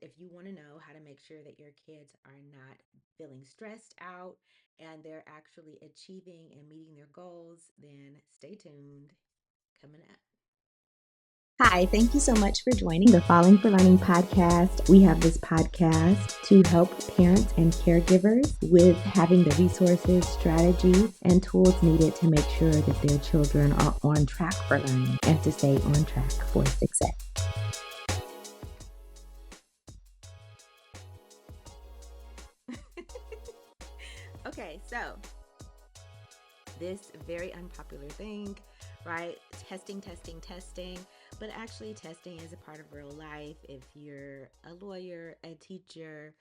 if you want to know how to make sure that your kids are not feeling stressed out and they're actually achieving and meeting their goals, then stay tuned. Coming up. Hi, thank you so much for joining the Falling for Learning podcast. We have this podcast to help parents and caregivers with having the resources, strategies, and tools needed to make sure that their children are on track for learning and to stay on track for success. Okay, so this very unpopular thing, right? Testing, testing, testing. But actually, testing is a part of real life. If you're a lawyer, a teacher,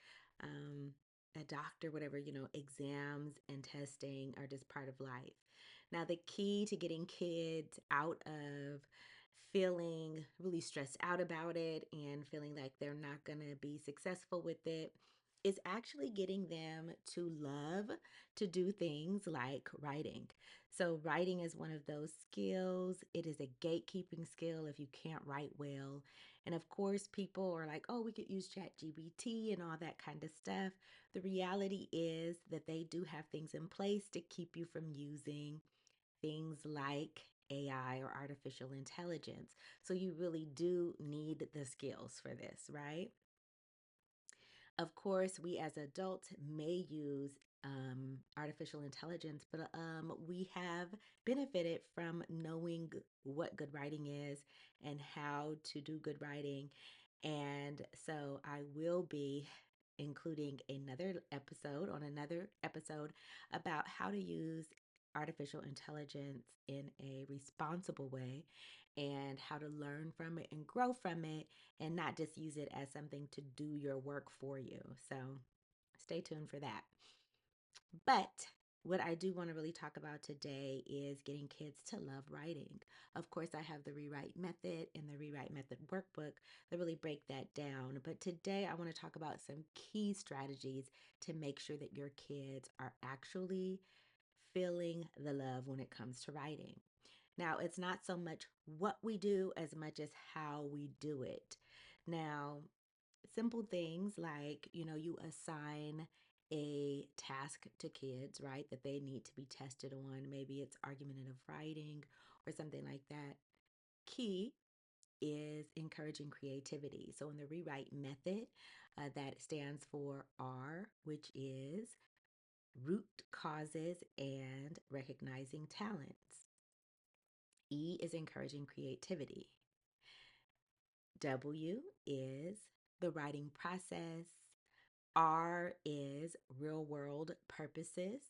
um, a doctor, whatever, exams and testing are just part of life. Now, the key to getting kids out of feeling really stressed out about it and feeling like they're not going to be successful with it is actually getting them to love to do things like writing. So, writing is one of those skills. It is a gatekeeping skill if you can't write well. And of course, people are like, oh, we could use ChatGPT and all that kind of stuff. The reality is that they do have things in place to keep you from using things like AI or artificial intelligence. So, you really do need the skills for this, right? Of course, we as adults may use artificial intelligence, but we have benefited from knowing what good writing is and how to do good writing. And so I will be including another episode about how to use artificial intelligence in a responsible way and how to learn from it and grow from it and not just use it as something to do your work for you. So stay tuned for that. But what I do want to really talk about today is getting kids to love writing. Of course, I have the rewrite method and the rewrite method workbook that really break that down. But today, I want to talk about some key strategies to make sure that your kids are actually feeling the love when it comes to writing. Now, it's not so much what we do as much as how we do it. Now, simple things like, you assign a task to kids, right, that they need to be tested on. Maybe it's argumentative writing or something like that. Key is encouraging creativity. So, in the rewrite method, that stands for R, which is root causes and recognizing talents. E is encouraging creativity. W is the writing process. R is real world purposes.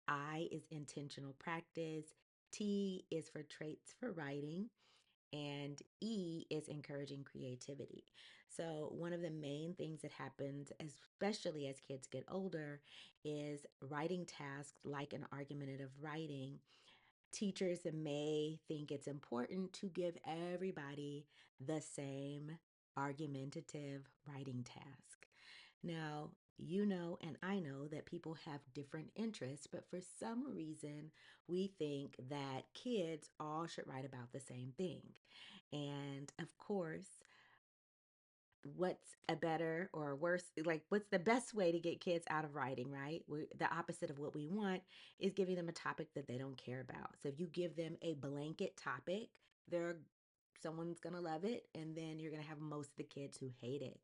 I is intentional practice. T is for traits for writing. And E is encouraging creativity. So, one of the main things that happens, especially as kids get older, is writing tasks like an argumentative writing. Teachers may think it's important to give everybody the same argumentative writing task. Now, you know, and I know that people have different interests, but for some reason, we think that kids all should write about the same thing. And of course, what's a better or worse, like what's the best way to get kids out of writing, right? The opposite of what we want is giving them a topic that they don't care about. So if you give them a blanket topic, they're someone's going to love it, and then you're going to have most of the kids who hate it.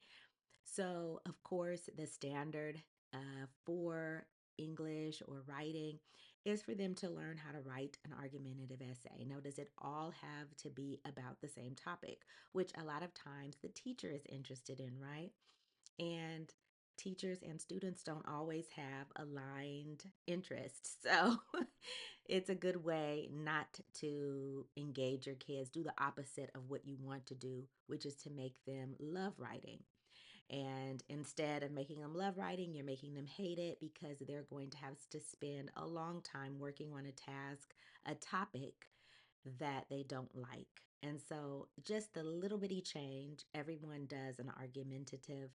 So, of course, the standard for English or writing is for them to learn how to write an argumentative essay. Now, does it all have to be about the same topic, which a lot of times the teacher is interested in, right? And teachers and students don't always have aligned interests. So it's a good way not to engage your kids. Do the opposite of what you want to do, which is to make them love writing. And instead of making them love writing, you're making them hate it because they're going to have to spend a long time working on a task, a topic that they don't like. And so, just a little bitty change, everyone does an argumentative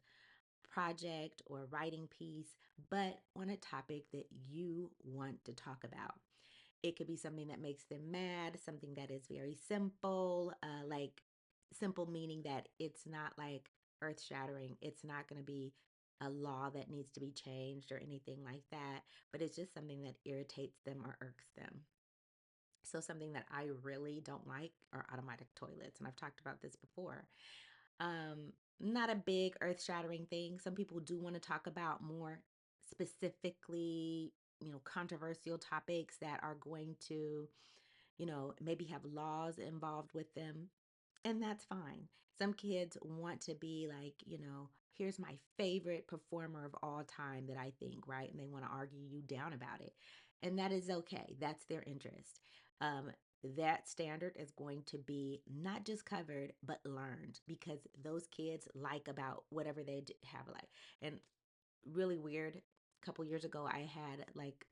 project or writing piece, but on a topic that you want to talk about. It could be something that makes them mad, something that is very simple, like simple meaning that it's not like earth shattering. It's not going to be a law that needs to be changed or anything like that, but it's just something that irritates them or irks them. So, something that I really don't like are automatic toilets. And I've talked about this before. Not a big earth shattering thing. Some people do want to talk about more specifically, controversial topics that are going to, maybe have laws involved with them. And that's fine. Some kids want to be like, here's my favorite performer of all time that I think, right? And they want to argue you down about it. And that is okay. That's their interest. That standard is going to be not just covered, but learned because those kids like about whatever they have like. And really weird. A couple years ago, I had like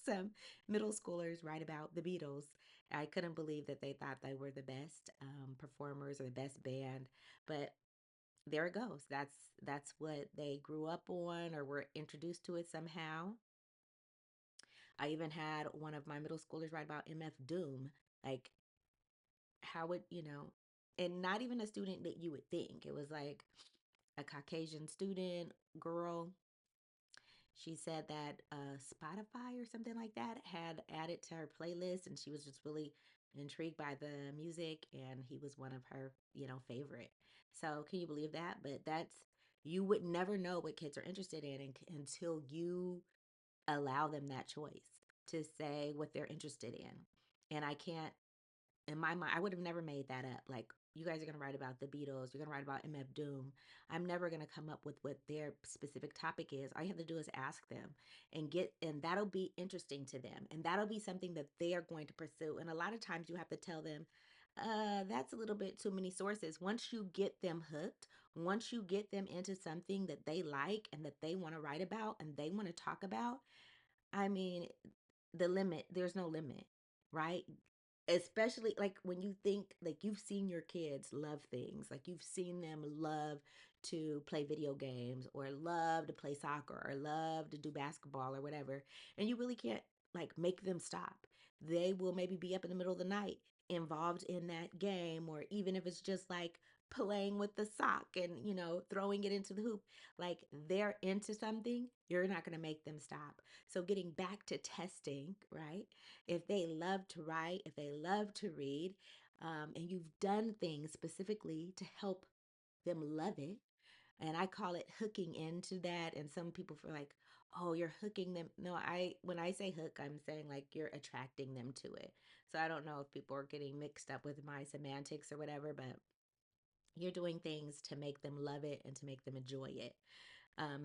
some middle schoolers write about the Beatles. I couldn't believe that they thought they were the best performers or the best band, but there it goes. That's what they grew up on or were introduced to it somehow. I even had one of my middle schoolers write about MF Doom. Like, how would and not even a student that you would think. It was like a Caucasian student girl. She said that Spotify or something like that had added to her playlist, and she was just really intrigued by the music, and he was one of her, favorite. So can you believe that? But you would never know what kids are interested in until you allow them that choice to say what they're interested in. And I can't in my mind, I would have never made that up. Like, you guys are going to write about the Beatles, you're going to write about MF Doom. I'm never going to come up with what their specific topic is. All you have to do is ask them and that'll be interesting to them. And that'll be something that they are going to pursue. And a lot of times you have to tell them, that's a little bit too many sources. Once you get them hooked, once you get them into something that they like and that they want to write about and they want to talk about, I mean, there's no limit, right? Especially like when you think like you've seen your kids love things, like you've seen them love to play video games or love to play soccer or love to do basketball or whatever, and you really can't like make them stop. They will maybe be up in the middle of the night involved in that game, or even if it's just like playing with the sock and throwing it into the hoop, like they're into something, you're not going to make them stop. So getting back to testing, right? If they love to write, if they love to read, and you've done things specifically to help them love it, and I call it hooking into that. And some people feel like, oh, you're hooking them. No, when I say hook, I'm saying like you're attracting them to it. So I don't know if people are getting mixed up with my semantics or whatever, but you're doing things to make them love it and to make them enjoy it.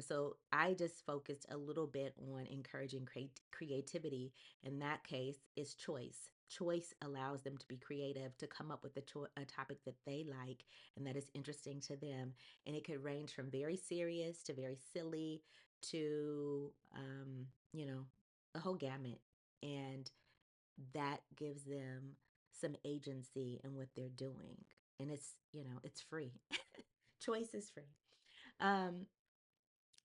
So I just focused a little bit on encouraging creativity. In that case, is choice. Choice allows them to be creative, to come up with a topic that they like and that is interesting to them. And it could range from very serious to very silly to, the whole gamut. And that gives them some agency in what they're doing. And it's free. Choice is free. Um,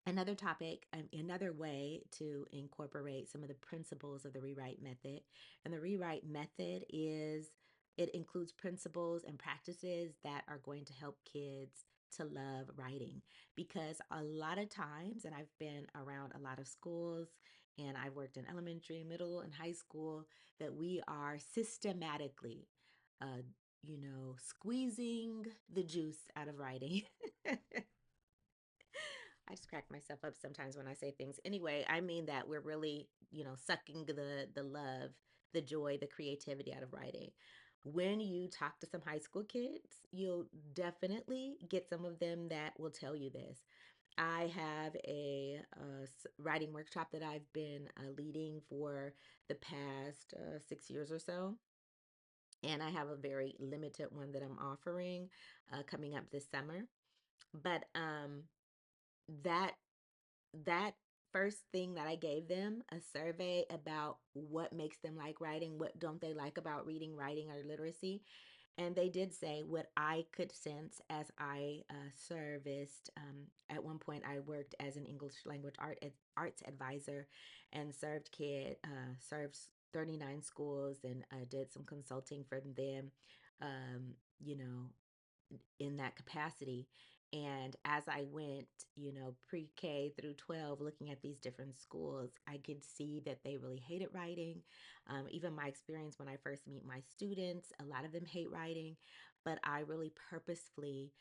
Another topic, another way to incorporate some of the principles of the rewrite method. And the rewrite method it includes principles and practices that are going to help kids to love writing. Because a lot of times, and I've been around a lot of schools and I've worked in elementary, middle, and high school, that we are systematically, squeezing the juice out of writing. I just crack myself up sometimes when I say things. Anyway, I mean that we're really, sucking the love, the joy, the creativity out of writing. When you talk to some high school kids, you'll definitely get some of them that will tell you this. I have a writing workshop that I've been leading for the past 6 years or so. And I have a very limited one that I'm offering coming up this summer. But that that first thing that I gave them, a survey about what makes them like writing, what don't they like about reading, writing, or literacy. And they did say what I could sense as I serviced. At one point, I worked as an English language arts advisor and served 39 schools and did some consulting for them, um, you know, in that capacity. And as I went, pre-K through 12, looking at these different schools, I could see that they really hated writing. Even my experience when I first meet my students, a lot of them hate writing, but I really purposefully,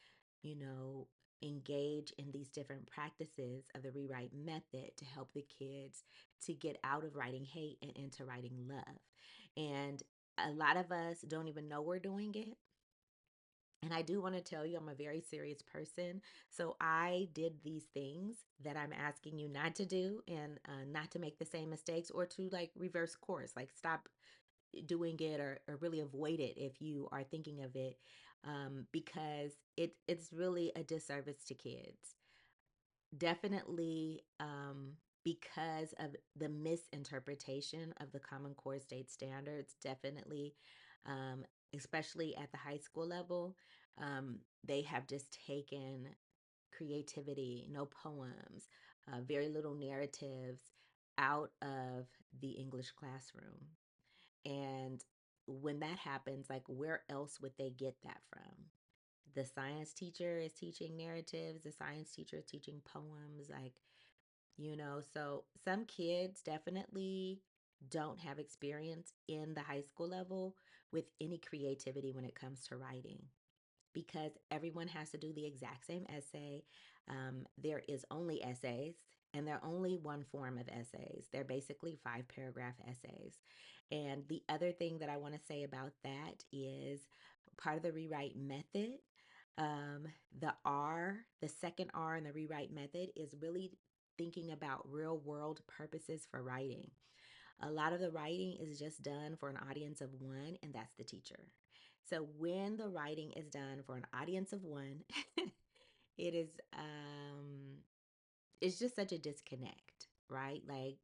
you know, engage in these different practices of the rewrite method to help the kids to get out of writing hate and into writing love. And a lot of us don't even know we're doing it. And I do want to tell you, I'm a very serious person. So I did these things that I'm asking you not to do, and not to make the same mistakes, or to like reverse course, like stop doing it, or really avoid it if you are thinking of it, because it's really a disservice to kids. Definitely, because of the misinterpretation of the Common Core state standards, definitely, um, especially at the high school level, they have just taken creativity, no poems, very little narratives out of the English classroom. And when that happens, like, where else would they get that from? The science teacher is teaching narratives, the science teacher is teaching poems, like, so some kids definitely don't have experience in the high school level with any creativity when it comes to writing, because everyone has to do the exact same essay. There is only essays, and they're only one form of essays. They're basically 5 paragraph essays. And the other thing that I want to say about that is part of the rewrite method. Um, the second R in the rewrite method is really thinking about real world purposes for writing. A lot of the writing is just done for an audience of one, and that's the teacher. So when the writing is done for an audience of one, it is it's just such a disconnect, right? Like,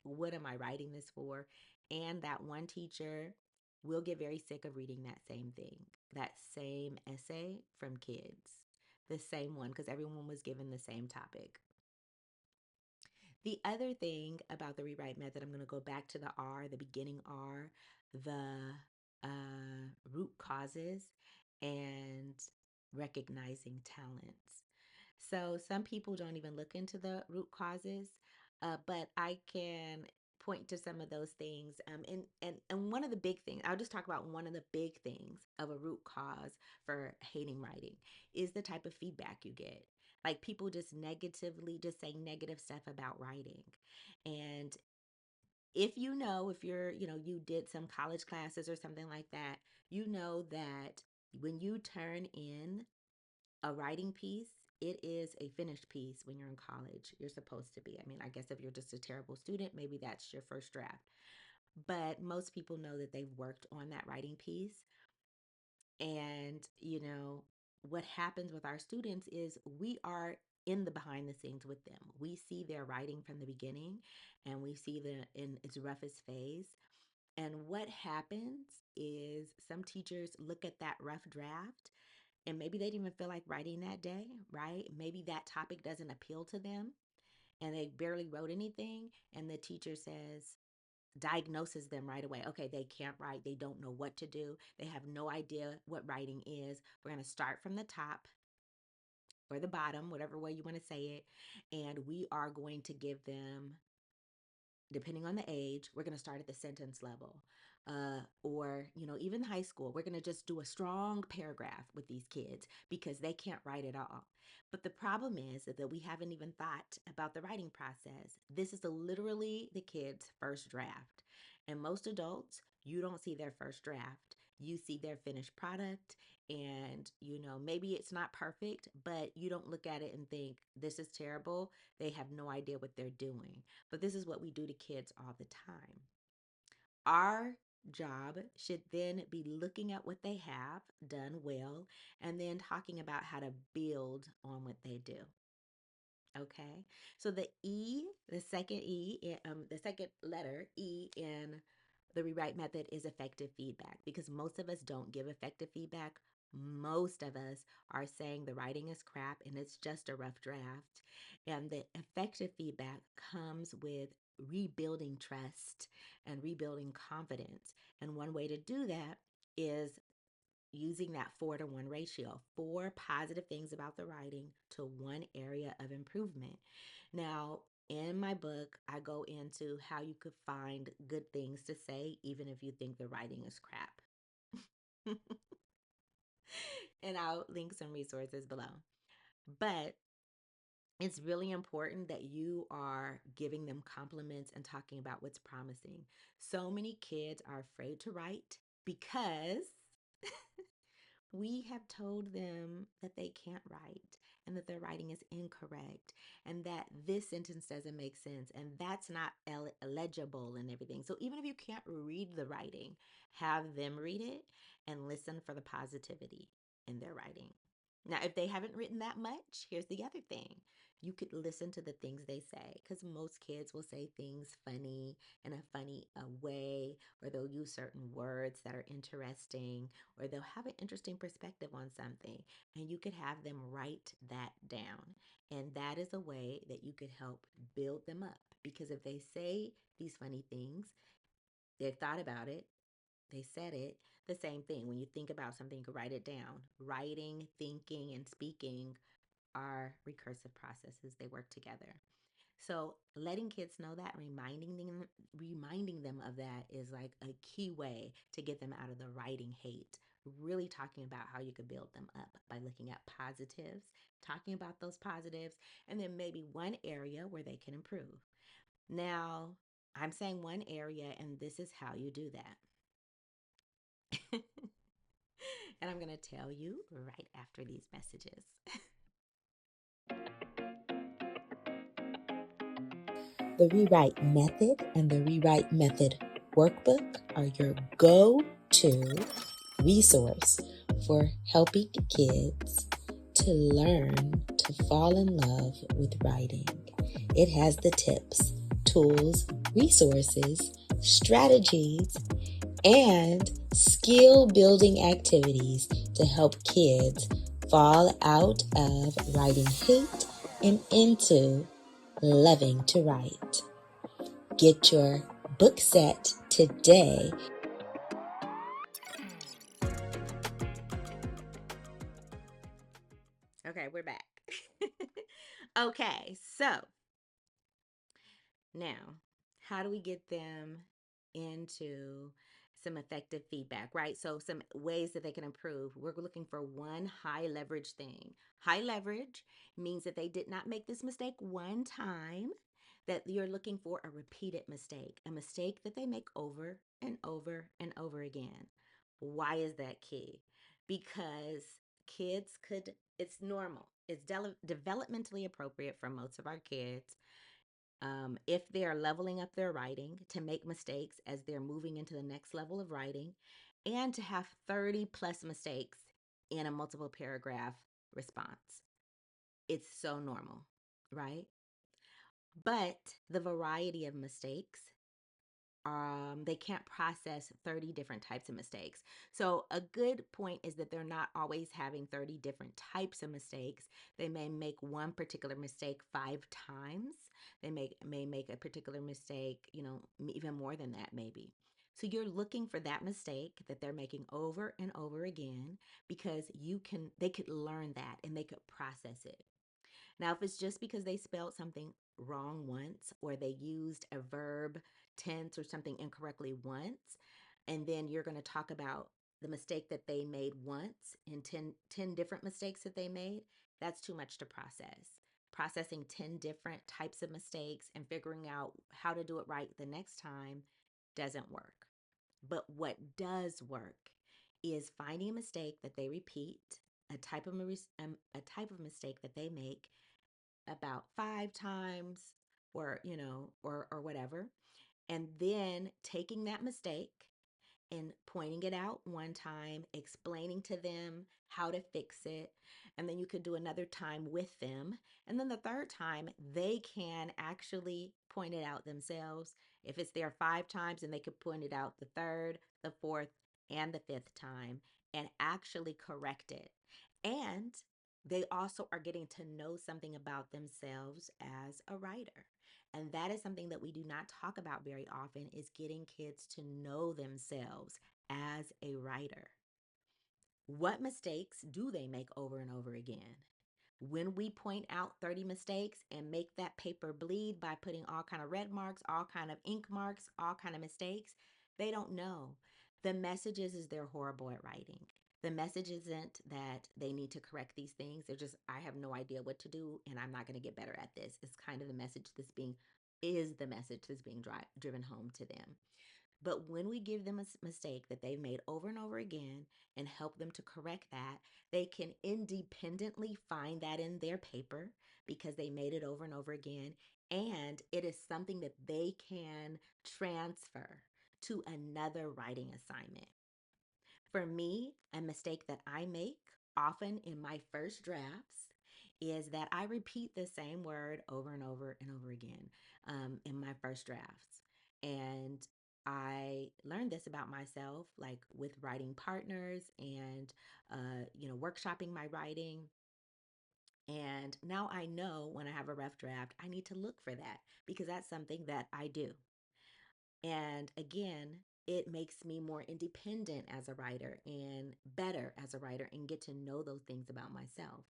what am I writing this for? And that one teacher will get very sick of reading that same thing, that same essay from kids, the same one, because everyone was given the same topic. The other thing about the rewrite method, I'm going to go back to the R, the beginning R, the root causes, and recognizing talents. So some people don't even look into the root causes, but I can point to some of those things. And one of the big things, I'll just talk about one of the big things of a root cause for hating writing is the type of feedback you get. Like, people just negatively just say negative stuff about writing. And if you did some college classes or something like that, you know that when you turn in a writing piece, it is a finished piece when you're in college. You're supposed to be. I mean, I guess if you're just a terrible student, maybe that's your first draft. But most people know that they've worked on that writing piece. And, what happens with our students is we are in the behind the scenes with them. We see their writing from the beginning, and we see the in its roughest phase. And what happens is some teachers look at that rough draft, and maybe they didn't even feel like writing that day, right? Maybe that topic doesn't appeal to them, and they barely wrote anything. And the teacher diagnoses them right away. Okay, they can't write. They don't know what to do. They have no idea what writing is. We're going to start from the top or the bottom, whatever way you want to say it. And we are going to give them, depending on the age, we're going to start at the sentence level. Or, even high school, we're going to just do a strong paragraph with these kids because they can't write at all. But the problem is that we haven't even thought about the writing process. This is literally the kids' first draft. And most adults, you don't see their first draft. You see their finished product, and maybe it's not perfect, but you don't look at it and think this is terrible. They have no idea what they're doing. But this is what we do to kids all the time. Our job should then be looking at what they have done well and then talking about how to build on what they do. Okay. So the second letter E in the rewrite method is effective feedback, because most of us don't give effective feedback. Most of us are saying the writing is crap and it's just a rough draft. And the effective feedback comes with rebuilding trust and rebuilding confidence. And one way to do that is using that 4-to-1 ratio, 4 positive things about the writing to 1 area of improvement. Now, in my book, I go into how you could find good things to say, even if you think the writing is crap. And I'll link some resources below. But it's really important that you are giving them compliments and talking about what's promising. So many kids are afraid to write because we have told them that they can't write and that their writing is incorrect and that this sentence doesn't make sense and that's not legible and everything. So even if you can't read the writing, have them read it and listen for the positivity in their writing. Now, if they haven't written that much, here's the other thing. You could listen to the things they say because most kids will say things funny in a funny way, or they'll use certain words that are interesting, or they'll have an interesting perspective on something, and you could have them write that down. And that is a way that you could help build them up because if they say these funny things, they've thought about it, they said it, the same thing. When you think about something, you can write it down. Writing, thinking, and speaking are recursive processes, they work together. So letting kids know that, reminding them of that is like a key way to get them out of the writing hate. Really talking about how you could build them up by looking at positives, talking about those positives, and then maybe one area where they can improve. Now, I'm saying one area, and this is how you do that. And I'm going to tell you right after these messages. The Rewrite Method and the Rewrite Method Workbook are your go to resource for helping kids to learn to fall in love with writing. It has the tips, tools, resources, strategies, and skill building activities to help kids fall out of writing hate and into loving to write. Get your book set today. Okay, we're back. Okay, so now, how do we get them into some effective feedback, right? So, some ways that they can improve. We're looking for one high leverage thing. High leverage means that they did not make this mistake one time, that you're looking for a repeated mistake, a mistake that they make over and over and over again. Why is that key? Because kids could, it's normal, it's developmentally appropriate for most of our kids, if they are leveling up their writing, to make mistakes as they're moving into the next level of writing, and to have 30 plus mistakes in a multiple paragraph response. It's so normal, right? But the variety of mistakes, they can't process 30 different types of mistakes. So a good point is that they're not always having 30 different types of mistakes. They may make one particular mistake 5 times. They may make a particular mistake, even more than that maybe. So you're looking for that mistake that they're making over and over again because they could learn that and they could process it. Now, if it's just because they spelled something wrong once, or they used a verb tense or something incorrectly once, and then you're going to talk about the mistake that they made once and 10 different mistakes that they made, that's too much to process. Processing 10 different types of mistakes and figuring out how to do it right the next time doesn't work. But what does work is finding a mistake that they repeat, a type of mistake that they make about 5 times, or whatever, and then taking that mistake and pointing it out one time, explaining to them how to fix it, and then you could do another time with them, and then the third time they can actually point it out themselves. If it's there 5 times, and they could point it out the third, the fourth, and the fifth time and actually correct it. And they also are getting to know something about themselves as a writer. And that is something that we do not talk about very often, is getting kids to know themselves as a writer. What mistakes do they make over and over again? When we point out 30 mistakes and make that paper bleed by putting all kind of red marks, all kind of ink marks, all kind of mistakes, they don't know. The message is they're horrible at writing. The message isn't that they need to correct these things. They're just, I have no idea what to do and I'm not going to get better at this. It's kind of the message that's being, is the message that's being driven home to them. But when we give them a mistake that they've made over and over again and help them to correct that, they can independently find that in their paper because they made it over and over again. And it is something that they can transfer to another writing assignment. For me, a mistake that I make often in my first drafts is that I repeat the same word over and over and over again in my first drafts. And I learned this about myself, like with writing partners and, workshopping my writing. And now I know when I have a rough draft, I need to look for that because that's something that I do. And again, it makes me more independent as a writer and better as a writer and get to know those things about myself.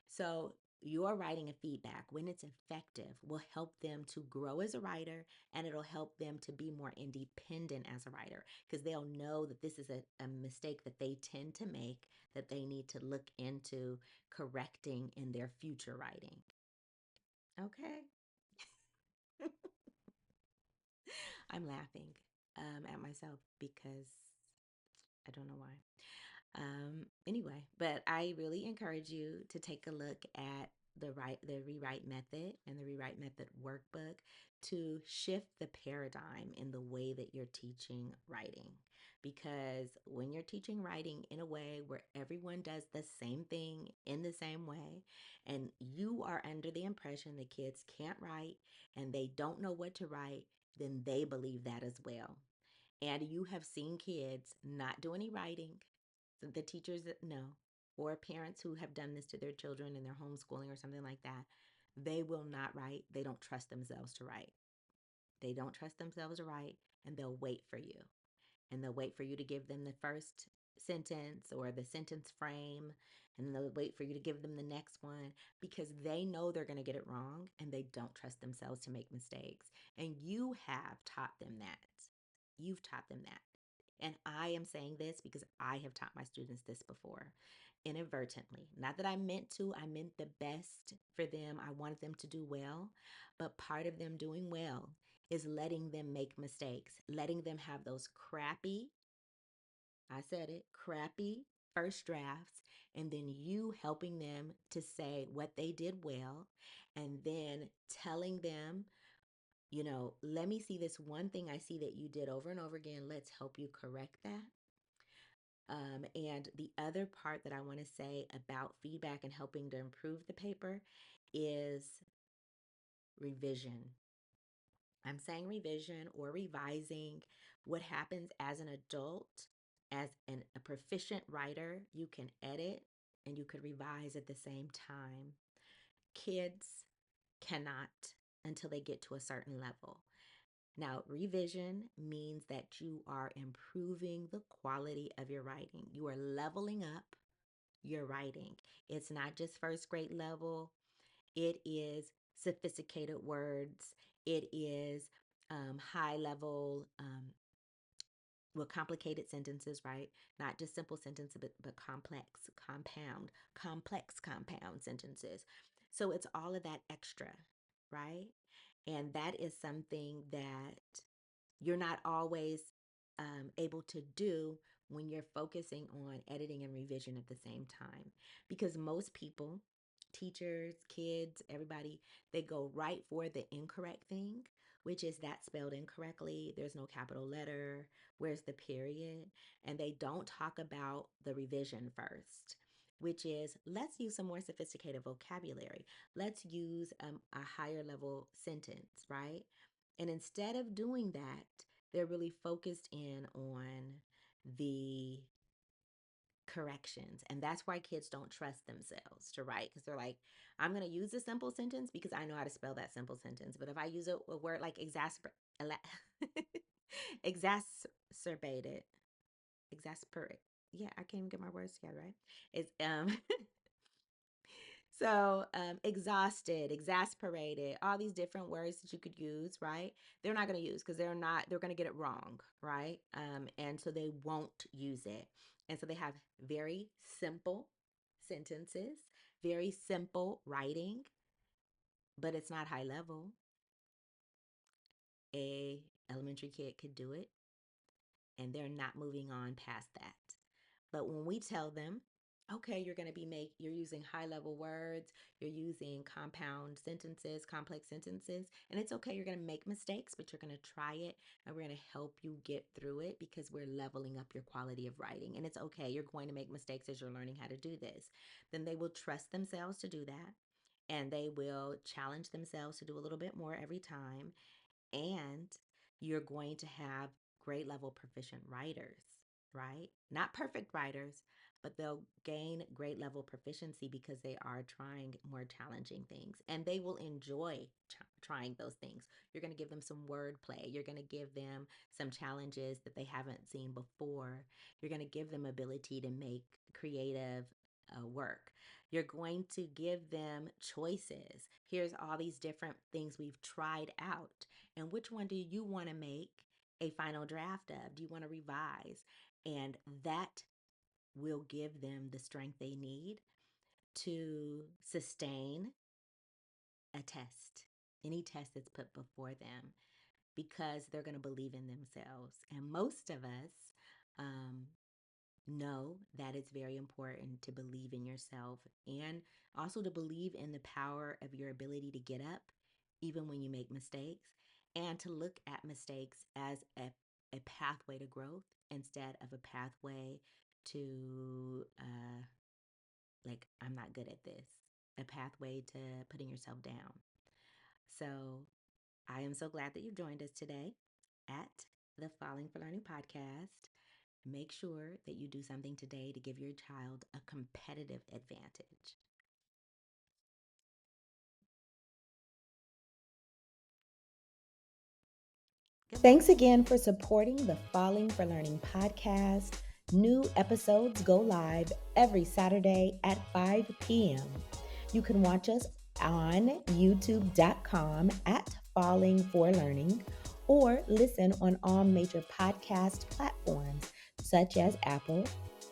So, your writing and feedback, when it's effective, will help them to grow as a writer and it'll help them to be more independent as a writer because they'll know that this is a mistake that they tend to make that they need to look into correcting in their future writing. Okay. I'm laughing at myself because I don't know why. Anyway, but I really encourage you to take a look at the rewrite method and the rewrite method workbook to shift the paradigm in the way that you're teaching writing. Because when you're teaching writing in a way where everyone does the same thing in the same way, and you are under the impression that kids can't write and they don't know what to write, then they believe that as well. And you have seen kids not do any writing, the teachers that know, or parents who have done this to their children in their homeschooling or something like that, they will not write. They don't trust themselves to write. They don't trust themselves to write, and they'll wait for you. And they'll wait for you to give them the first sentence or the sentence frame, and they'll wait for you to give them the next one because they know they're going to get it wrong and they don't trust themselves to make mistakes. And you have taught them that. You've taught them that. And I am saying this because I have taught my students this before inadvertently. Not that I meant to, I meant the best for them. I wanted them to do well. But part of them doing well is letting them make mistakes, letting them have those crappy, I said it, crappy first drafts, and then you helping them to say what they did well, and then telling them, let me see this one thing I see that you did over and over again. Let's help you correct that. And the other part that I want to say about feedback and helping to improve the paper is revision. I'm saying revision or revising. What happens as an adult, as a proficient writer, you can edit and you could revise at the same time. Kids cannot until they get to a certain level. Now, revision means that you are improving the quality of your writing. You are leveling up your writing. It's not just first grade level, it is sophisticated words, it is high level, complicated sentences, right? Not just simple sentences, but complex compound sentences. So it's all of that extra, right? And that is something that you're not always able to do when you're focusing on editing and revision at the same time. Because most people, teachers, kids, everybody, they go right for the incorrect thing, which is that spelled incorrectly. There's no capital letter. Where's the period? And they don't talk about the revision first, which is let's use some more sophisticated vocabulary. Let's use a higher level sentence, right? And instead of doing that, they're really focused in on the corrections. And that's why kids don't trust themselves to write because they're like, I'm going to use a simple sentence because I know how to spell that simple sentence. But if I use a word like exacerbated, exasperate, yeah, I can't even get my words together, right? It's so exhausted, exasperated, all these different words that you could use, right? They're not going to use because they're going to get it wrong, right? And so they won't use it. And so they have very simple sentences, very simple writing, but it's not high level. A elementary kid could do it, and they're not moving on past that. But when we tell them, okay, you're using high level words, you're using compound sentences, complex sentences, and it's okay, you're going to make mistakes, but you're going to try it, and we're going to help you get through it because we're leveling up your quality of writing. And it's okay, you're going to make mistakes as you're learning how to do this. Then they will trust themselves to do that, and they will challenge themselves to do a little bit more every time, and you're going to have grade level proficient writers, right? Not perfect writers, but they'll gain grade level proficiency because they are trying more challenging things, and they will enjoy trying those things. You're going to give them some wordplay. You're going to give them some challenges that they haven't seen before. You're going to give them ability to make creative work. You're going to give them choices. Here's all these different things we've tried out, and which one do you want to make a final draft of? Do you want to revise? And that will give them the strength they need to sustain a test, any test that's put before them, because they're going to believe in themselves. And most of us um, know that it's very important to believe in yourself, and also to believe in the power of your ability to get up even when you make mistakes, and to look at mistakes as a pathway to growth instead of a pathway to like, I'm not good at this, a pathway to putting yourself down. So I am so glad that you joined us today at the Falling for Learning podcast. Make sure that you do something today to give your child a competitive advantage. Thanks again for supporting the Falling for Learning podcast. New episodes go live every Saturday at 5 p.m. You can watch us on youtube.com at Falling for Learning, or listen on all major podcast platforms such as Apple,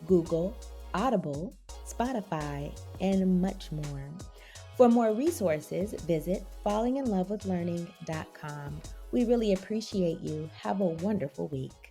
Google, Audible, Spotify, and much more. For more resources, visit fallinginlovewithlearning.com. We really appreciate you. Have a wonderful week.